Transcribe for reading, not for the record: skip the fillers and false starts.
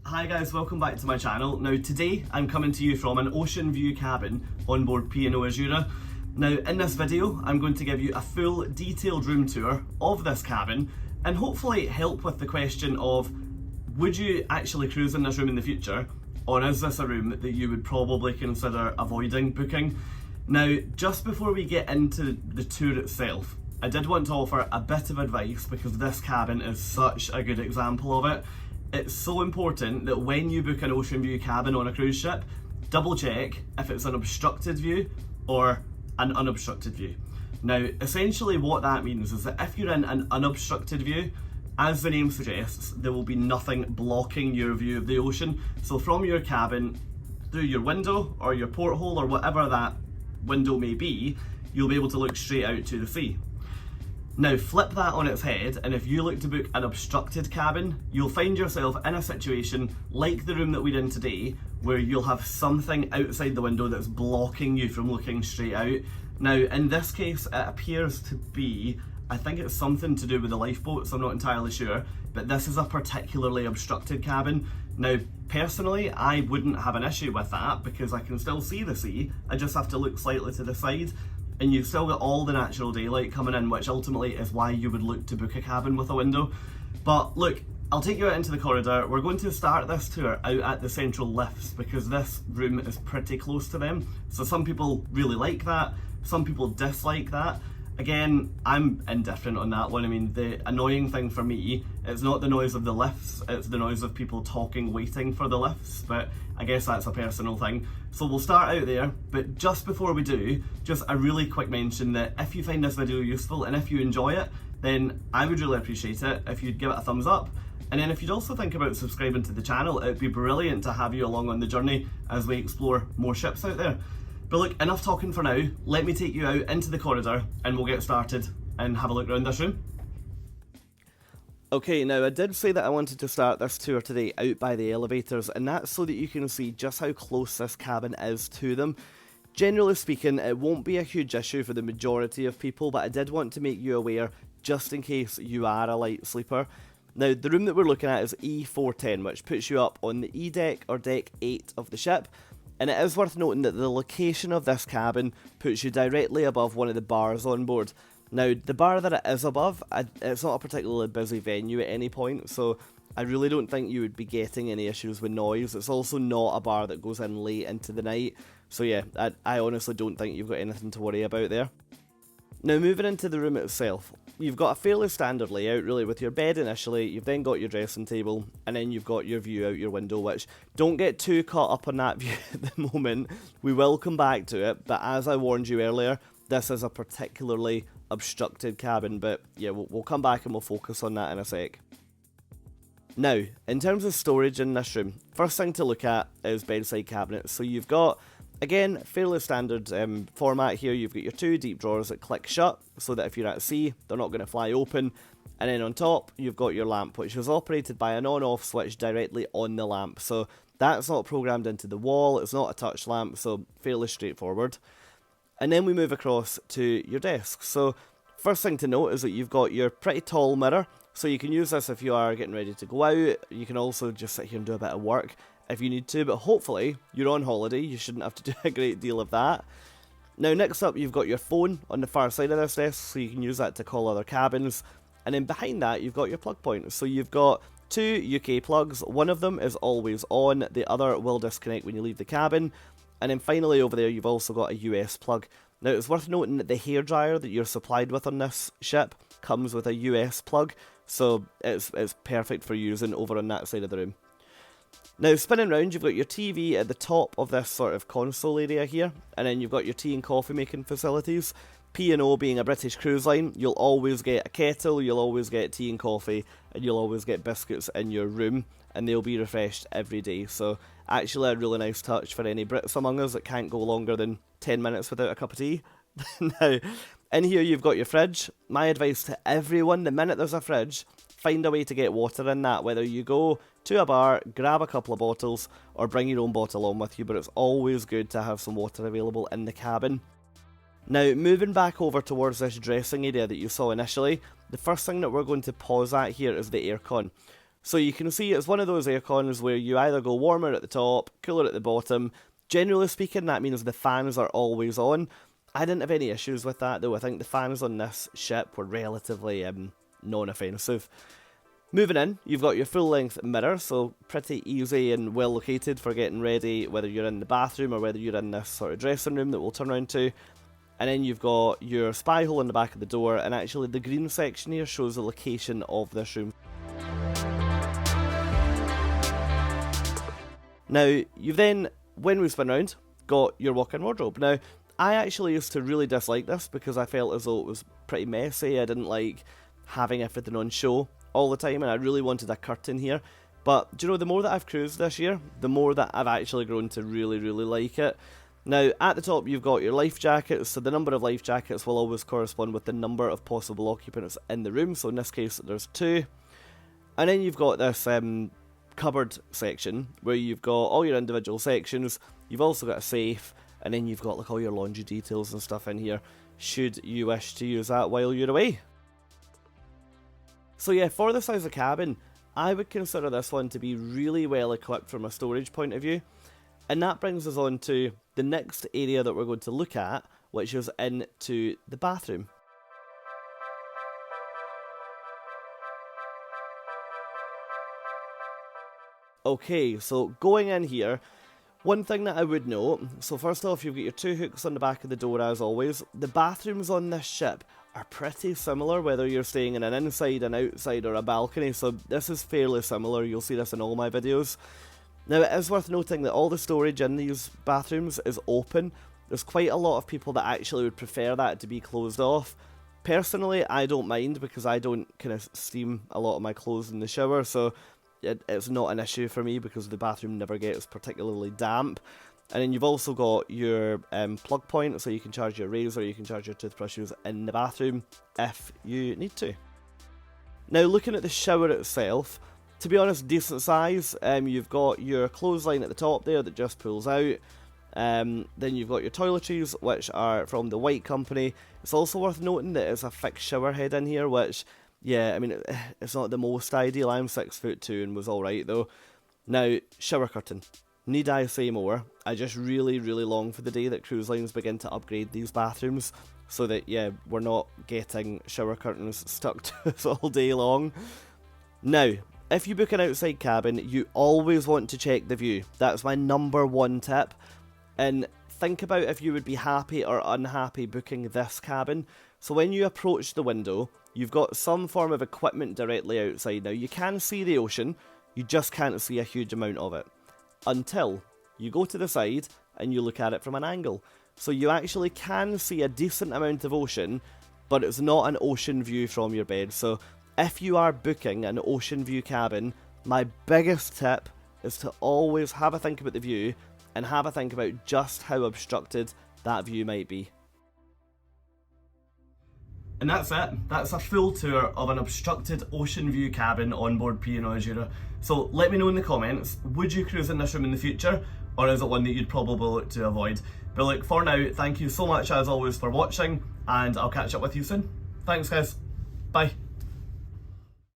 Hi guys, welcome back to my channel. Now today I'm coming to you from an Oceanview cabin on board P&O Azura. Now in this video I'm going to give you a full detailed room tour of this cabin and hopefully help with the question of would you actually cruise in this room in the future, or is this a room that you would probably consider avoiding booking? Now just before we get into the tour itself, I did want to offer a bit of advice because this cabin is such a good example of it. It's so important that when you book an Oceanview cabin on a cruise ship, double check if it's an obstructed view or an unobstructed view. Now, essentially what that means is that if you're in an unobstructed view, as the name suggests, there will be nothing blocking your view of the ocean. So from your cabin, through your window or your porthole or whatever that window may be, you'll be able to look straight out to the sea. Now flip that on its head, and if you look to book an obstructed cabin, you'll find yourself in a situation like the room that we're in today, where you'll have something outside the window that's blocking you from looking straight out. Now in this case it appears to be, I think it's something to do with the lifeboats, I'm not entirely sure, but this is a particularly obstructed cabin. Now personally I wouldn't have an issue with that because I can still see the sea, I just have to look slightly to the side. And you've still got all the natural daylight coming in, which ultimately is why you would look to book a cabin with a window. But look, I'll take you out into the corridor. We're going to start this tour out at the central lifts because this room is pretty close to them. So some people really like that, some people dislike that. Again, I'm indifferent on that one. I mean, the annoying thing for me, it's not the noise of the lifts, it's the noise of people talking, waiting for the lifts, but I guess that's a personal thing. So we'll start out there, but just before we do, just a really quick mention that if you find this video useful and if you enjoy it, then I would really appreciate it if you'd give it a thumbs up. And then if you'd also think about subscribing to the channel, it'd be brilliant to have you along on the journey as we explore more ships out there. But look, enough talking for now, let me take you out into the corridor and we'll get started and have a look around this room. Okay, now I did say that I wanted to start this tour today out by the elevators, and that's so that you can see just how close this cabin is to them. Generally speaking, it won't be a huge issue for the majority of people, but I did want to make you aware just in case you are a light sleeper. Now, the room that we're looking at is E410, which puts you up on the E deck or deck 8 of the ship. And it is worth noting that the location of this cabin puts you directly above one of the bars on board. Now, the bar that it is above, it's not a particularly busy venue at any point, so I really don't think you would be getting any issues with noise. It's also not a bar that goes in late into the night, so yeah, I honestly don't think you've got anything to worry about there. Now, moving into the room itself, you've got a fairly standard layout really, with your bed initially, you've then got your dressing table, and then you've got your view out your window, which don't get too caught up on that view at the moment. We will come back to it, but as I warned you earlier, this is a particularly obstructed cabin, but yeah, we'll come back and we'll focus on that in a sec. Now, in terms of storage in this room, first thing to look at is bedside cabinets. So you've got, again, fairly standard format here. You've got your two deep drawers that click shut so that if you're at sea, they're not going to fly open. And then on top, you've got your lamp, which is operated by an on-off switch directly on the lamp. So that's not programmed into the wall, it's not a touch lamp, so fairly straightforward. And then we move across to your desk. So first thing to note is that you've got your pretty tall mirror, so you can use this if you are getting ready to go out. You can also just sit here and do a bit of work if you need to, but hopefully you're on holiday, you shouldn't have to do a great deal of that. Now next up, you've got your phone on the far side of this desk, so you can use that to call other cabins. And then behind that, you've got your plug point. So you've got two UK plugs, one of them is always on, the other will disconnect when you leave the cabin. And then finally over there, you've also got a US plug. Now it's worth noting that the hairdryer that you're supplied with on this ship comes with a US plug, so it's perfect for using over on that side of the room. Now spinning round, you've got your TV at the top of this sort of console area here, and then you've got your tea and coffee making facilities. P&O being a British cruise line, you'll always get a kettle, you'll always get tea and coffee, and you'll always get biscuits in your room, and they'll be refreshed every day. So actually a really nice touch for any Brits among us that can't go longer than 10 minutes without a cup of tea. Now, in here you've got your fridge. My advice to everyone, the minute there's a fridge, find a way to get water in that, whether you go to a bar, grab a couple of bottles, or bring your own bottle on with you, but it's always good to have some water available in the cabin. Now, moving back over towards this dressing area that you saw initially, the first thing that we're going to pause at here is the aircon. So you can see it's one of those aircons where you either go warmer at the top, cooler at the bottom. Generally speaking, that means the fans are always on. I didn't have any issues with that though. I think the fans on this ship were relatively non-offensive. Moving in, you've got your full-length mirror, so pretty easy and well located for getting ready, whether you're in the bathroom or whether you're in this sort of dressing room that we'll turn around to. And then you've got your spy hole in the back of the door, and actually the green section here shows the location of this room. Now, you've then, when we spin around, got your walk-in wardrobe. Now, I actually used to really dislike this because I felt as though it was pretty messy. I didn't like having everything on show all the time, and I really wanted a curtain here. But, do you know, the more that I've cruised this year, the more that I've actually grown to really, really like it. Now, at the top you've got your life jackets, so the number of life jackets will always correspond with the number of possible occupants in the room, so in this case there's 2. And then you've got this cupboard section, where you've got all your individual sections, you've also got a safe, and then you've got like all your laundry details and stuff in here, should you wish to use that while you're away. So yeah, for the size of cabin, I would consider this one to be really well equipped from a storage point of view. And that brings us on to the next area that we're going to look at, which is into the bathroom. Okay, so going in here, one thing that I would note, so first off you've got your 2 hooks on the back of the door as always. The bathrooms on this ship are pretty similar whether you're staying in an inside, an outside or a balcony, so this is fairly similar, you'll see this in all my videos. Now it is worth noting that all the storage in these bathrooms is open. There's quite a lot of people that actually would prefer that to be closed off. Personally, I don't mind because I don't kind of steam a lot of my clothes in the shower, so it's not an issue for me because the bathroom never gets particularly damp. And then you've also got your plug point, so you can charge your razor, you can charge your toothbrushes in the bathroom if you need to. Now looking at the shower itself, to be honest, decent size. You've got your clothesline at the top there that just pulls out. Then you've got your toiletries, which are from the White Company. It's also worth noting that it's a fixed shower head in here, which, yeah, I mean, it's not the most ideal. I'm 6'2" and was alright though. Now, shower curtain. Need I say more? I just really, really long for the day that cruise lines begin to upgrade these bathrooms so that, yeah, we're not getting shower curtains stuck to us all day long. Now, if you book an outside cabin, you always want to check the view. That's my number 1 tip. And think about if you would be happy or unhappy booking this cabin. So when you approach the window, you've got some form of equipment directly outside. Now you can see the ocean, you just can't see a huge amount of it. Until you go to the side and you look at it from an angle. So you actually can see a decent amount of ocean, but it's not an ocean view from your bed. So if you are booking an Oceanview cabin, my biggest tip is to always have a think about the view and have a think about just how obstructed that view might be. And that's it. That's a full tour of an obstructed Oceanview cabin on board P&O Azura. So let me know in the comments, would you cruise in this room in the future, or is it one that you'd probably look to avoid? But look, for now, thank you so much as always for watching, and I'll catch up with you soon. Thanks guys. Bye.